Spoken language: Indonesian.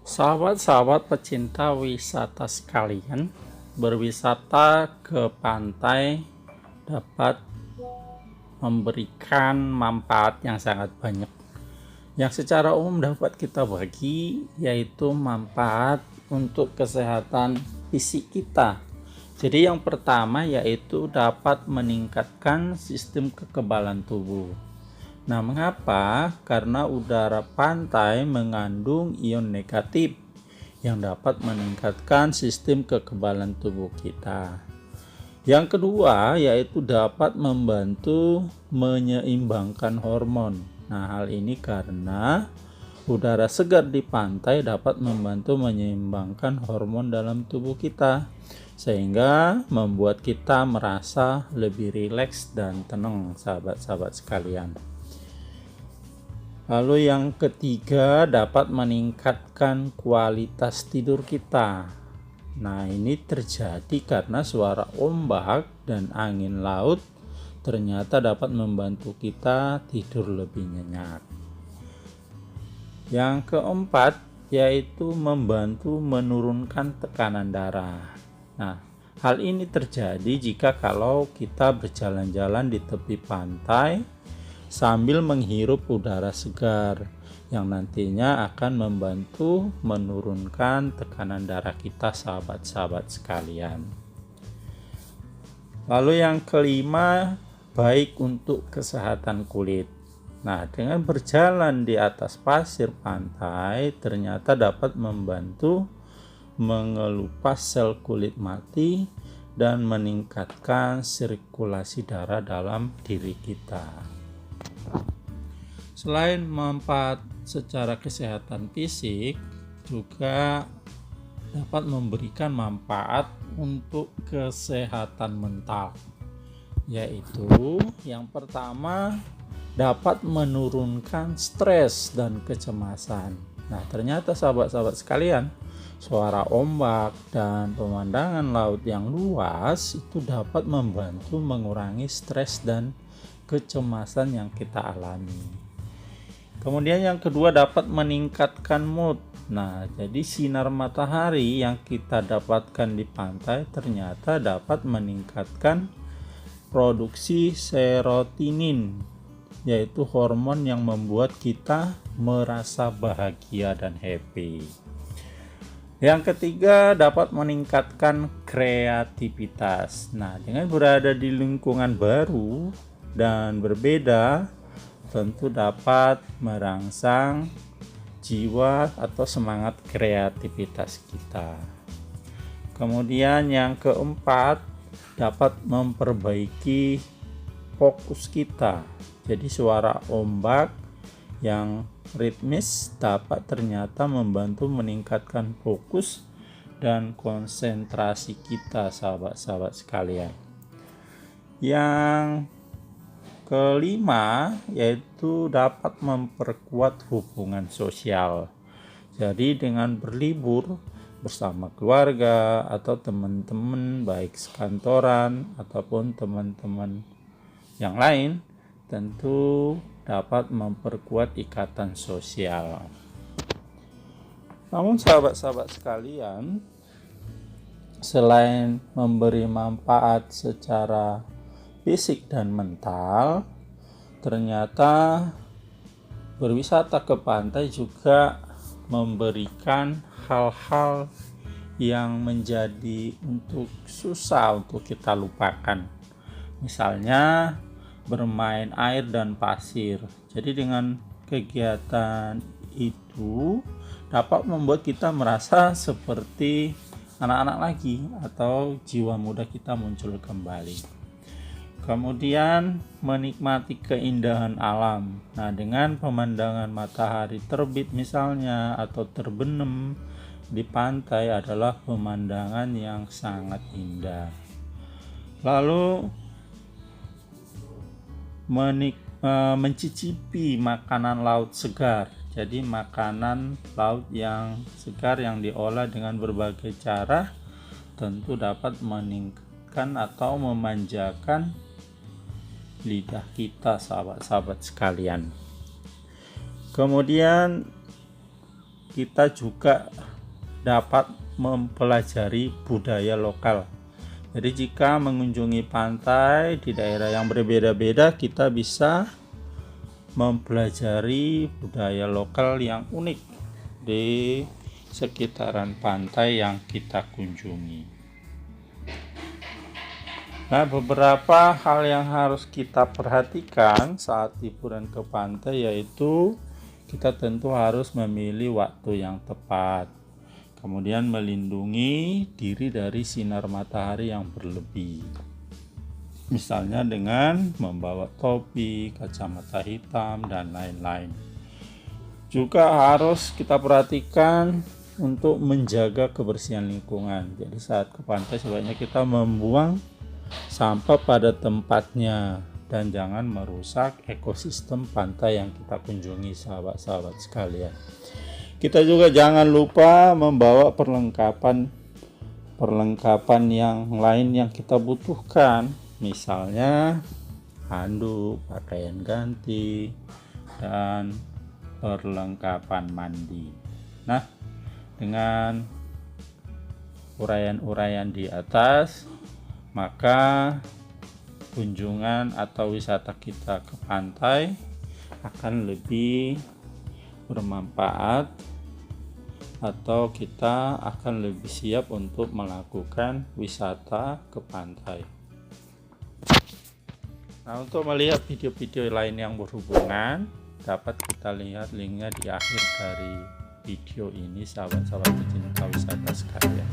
Sahabat-sahabat pecinta wisata sekalian, berwisata ke pantai dapat memberikan manfaat yang sangat banyak. Yang secara umum dapat kita bagi yaitu manfaat untuk kesehatan fisik kita. Jadi yang pertama yaitu dapat meningkatkan sistem kekebalan tubuh. Nah, mengapa? Karena udara pantai mengandung ion negatif yang dapat meningkatkan sistem kekebalan tubuh kita. Yang kedua yaitu dapat membantu menyeimbangkan hormon. Nah, hal ini karena udara segar di pantai dapat membantu menyeimbangkan hormon dalam tubuh kita, sehingga membuat kita merasa lebih rileks dan tenang, sahabat-sahabat sekalian. Lalu yang ketiga dapat meningkatkan kualitas tidur kita. Nah, ini terjadi karena suara ombak dan angin laut ternyata dapat membantu kita tidur lebih nyenyak. Yang keempat yaitu membantu menurunkan tekanan darah. Nah, hal ini terjadi jika kalau kita berjalan-jalan di tepi pantai sambil menghirup udara segar yang nantinya akan membantu menurunkan tekanan darah kita, sahabat-sahabat sekalian. Lalu yang kelima, baik untuk kesehatan kulit. Nah, dengan berjalan di atas pasir pantai ternyata dapat membantu mengelupas sel kulit mati dan meningkatkan sirkulasi darah dalam diri kita. Selain manfaat secara kesehatan fisik, juga dapat memberikan manfaat untuk kesehatan mental, yaitu yang pertama dapat menurunkan stres dan kecemasan. Nah, ternyata sahabat-sahabat sekalian, suara ombak dan pemandangan laut yang luas itu dapat membantu mengurangi stres dan kecemasan yang kita alami. Kemudian yang kedua dapat meningkatkan mood. Nah, jadi sinar matahari yang kita dapatkan di pantai ternyata dapat meningkatkan produksi serotonin, yaitu hormon yang membuat kita merasa bahagia dan happy. Yang ketiga dapat meningkatkan kreativitas. Nah, dengan berada di lingkungan baru dan berbeda, tentu dapat merangsang jiwa atau semangat kreativitas kita. Kemudian yang keempat dapat memperbaiki fokus kita. Jadi suara ombak yang ritmis dapat ternyata membantu meningkatkan fokus dan konsentrasi kita, sahabat-sahabat sekalian. Yang kelima yaitu dapat memperkuat hubungan sosial. Jadi dengan berlibur bersama keluarga atau teman-teman baik sekantoran ataupun teman-teman yang lain tentu dapat memperkuat ikatan sosial. Namun sahabat-sahabat sekalian, selain memberi manfaat secara fisik dan mental, ternyata berwisata ke pantai juga memberikan hal-hal yang menjadi susah untuk kita lupakan. Misalnya bermain air dan pasir. Jadi dengan kegiatan itu dapat membuat kita merasa seperti anak-anak lagi atau jiwa muda kita muncul kembali. Kemudian menikmati keindahan alam. Nah, dengan pemandangan matahari terbit misalnya atau terbenam di pantai adalah pemandangan yang sangat indah. Lalu mencicipi makanan laut segar. Jadi makanan laut yang segar yang diolah dengan berbagai cara tentu dapat meningkatkan atau memanjakan lidah kita, sahabat-sahabat sekalian. Kemudian kita juga dapat mempelajari budaya lokal. Jadi jika mengunjungi pantai di daerah yang berbeda-beda, kita bisa mempelajari budaya lokal yang unik di sekitaran pantai yang kita kunjungi. Nah, beberapa hal yang harus kita perhatikan saat liburan ke pantai yaitu kita tentu harus memilih waktu yang tepat. Kemudian melindungi diri dari sinar matahari yang berlebih. Misalnya dengan membawa topi, kacamata hitam, dan lain-lain. Juga harus kita perhatikan untuk menjaga kebersihan lingkungan. Jadi saat ke pantai sebaiknya kita membuang sampah pada tempatnya dan jangan merusak ekosistem pantai yang kita kunjungi, sahabat-sahabat sekalian. Kita juga jangan lupa membawa perlengkapan yang lain yang kita butuhkan, misalnya handuk, pakaian ganti, dan perlengkapan mandi. Nah, dengan uraian-uraian di atas, maka kunjungan atau wisata kita ke pantai akan lebih bermanfaat atau kita akan lebih siap untuk melakukan wisata ke pantai. Nah, untuk melihat video-video lain yang berhubungan, dapat kita lihat linknya di akhir dari video ini, sahabat-sahabat pecinta wisata sekalian.